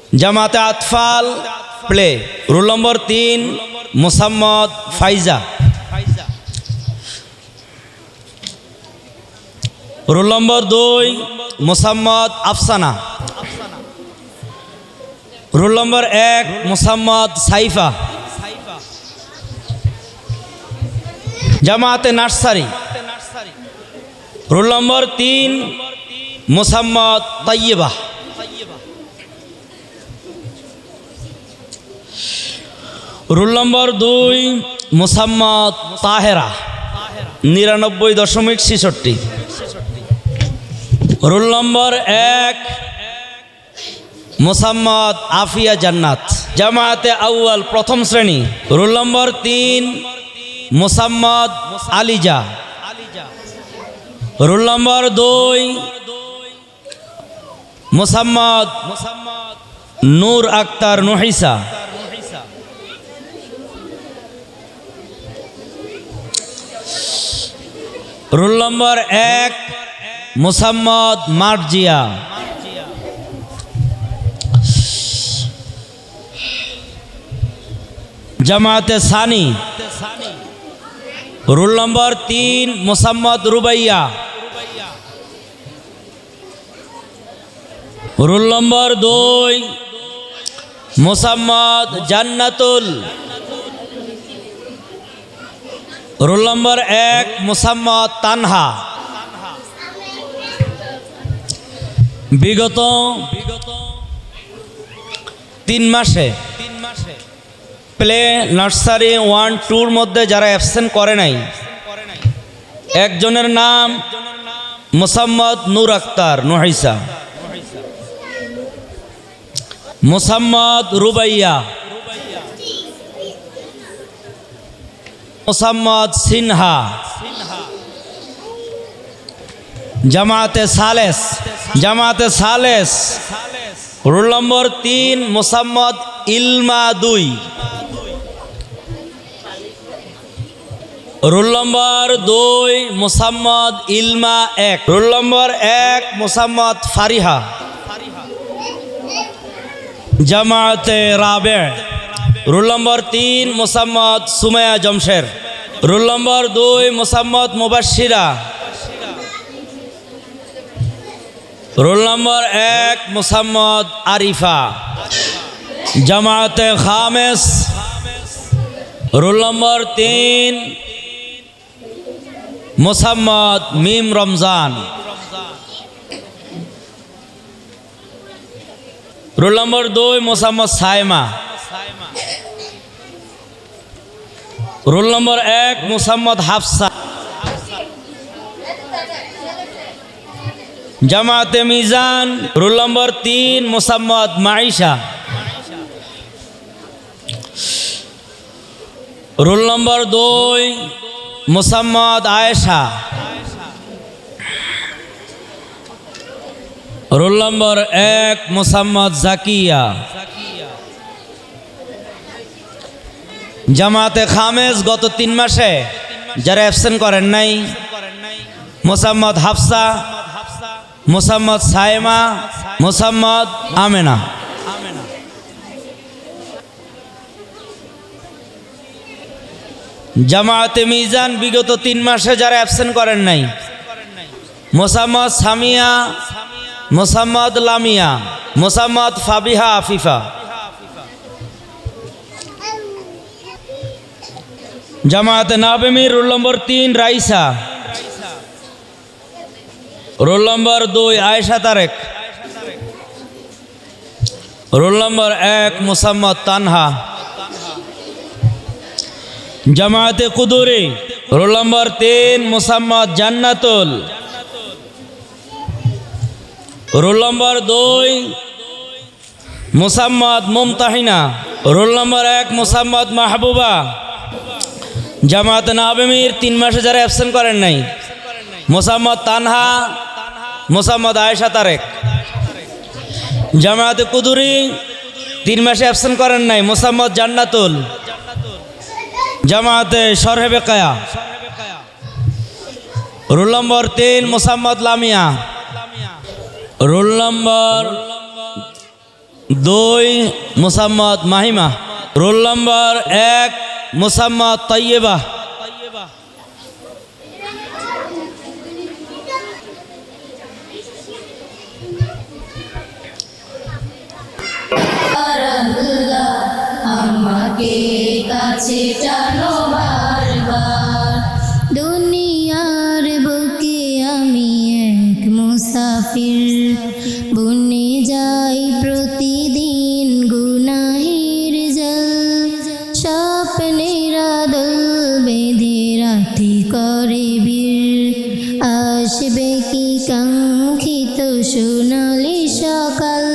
জামাতে আতফাল play. Roll number 3 Mosammat Faiza. Roll number 2 Mosammat Afsana. Roll number 1 Mosammat Saifa. জামাতে nursery. Roll number 3 Mosammat Taiyiba. Roll number 2 Mosammat Tahera 99.66। Roll number 1 Mosammat Afia Jannat. জামাতে আউয়াল প্রথম শ্রেণী। Roll number 3 Mosammat Aliza. Roll number 2 Mosammat Nur Akter Nuhisa. Roll number 1 Mosammat Marjia. জামাতে সানি। Roll number 3 Mosammat Rubaiya. Roll number 2 Mosammat Jannatul. Roll number 1 Mosammat Tanha. বিগত 3 মাসে প্লে নার্সারি 1-2 মধ্যে যারা অ্যাবসেন্ট করে নাই, একজনের নাম মোসাম্মদ নূর আক্তার নুহিসা, মোসাম্মদ রুবাইয়া, মোসাম্মদ সিনহা। জামাতে সালেস। জামাতে সালেস roll number 3 Mosammat Ilma 2। Roll number 2 Mosammat Ilma 1। Roll number 1 Mosammat Fariha. জামাতে রাবে। Roll number 3 Mosammat Sumaiya Jamsher. Roll number 2 Mosammat Mubashshira. Roll number 1 Mosammat Arifa. জামাতে খামেস। Roll number 3 Mosammat Mim Ramzan. Roll number 2 Mosammat Saima. Roll number 1 Mosammat Hafsa. জামাতে মিজান। Roll number 3 Mosammat Maisha. Roll number 2 Mosammat Ayesha. Role number 1 Mosammat Zakia. জামাতে খামেস গত 3 মাসে যারা অ্যাবসেন্ট করেন নাই, মোসাম্মদ হাফসা, মোসাম্মদ সাইমা, মোসাম্মদ আমেনা। জামাতে মিজান বিগত 3 মাসে যারা অ্যাবসেন্ট করেন নাই, মোসাম্মদ সামিয়া, মোসাম্মদ লামিয়া, মোসাম্মদ ফাবিহা আফিফা। জামাতে নাবেমি roll number 3 Raisa. Roll number 2 Ayesha Tarek. Roll number 1 Mosammat Tanha. জামাতে কুদুরি। Roll number 3 Mosammat Jannatul. Roll number 2 Mosammat Mumtahina. Roll number 1 Mosammat Mahbuba. জামাতে নাবেমির 3 মাসে যারা অ্যাবসেন্ট করেন নাই, মোসাম্মদ তানহা, মোসাম্মদ আয়েশা তারেক। জামাতে কুদুরি 3 মাসে অ্যাবসেন্ট করেন নাই, মোসাম্মদ জান্নাতুল। জামাতে শরহে বেকায়া। Roll number 3 Mosammat Lamia. Roll number 2 Mosammat Mahima. Roll number 1 Mosammat Tayyaba. আমাকে কাছে টানো বারবার, দুনিয়ার বুকে আমি এক মুসাফির, বনে যাই প্রতিদিন গুনাহের জল, স্বপ্নের আদল বেঁধে রাতি করে বীর, আসবে কি কাঙ্ক্ষিত সোনালি সকাল।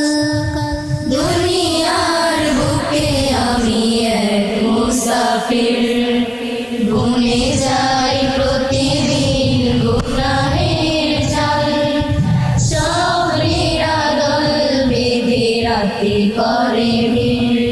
দুনিয়ার বুকে আমি এক মুসাফির, বনে যাই প্রতিদিন গুনাহের জাল, স্বপ্নের আদল বেঁধে রাতে করে ভিড়,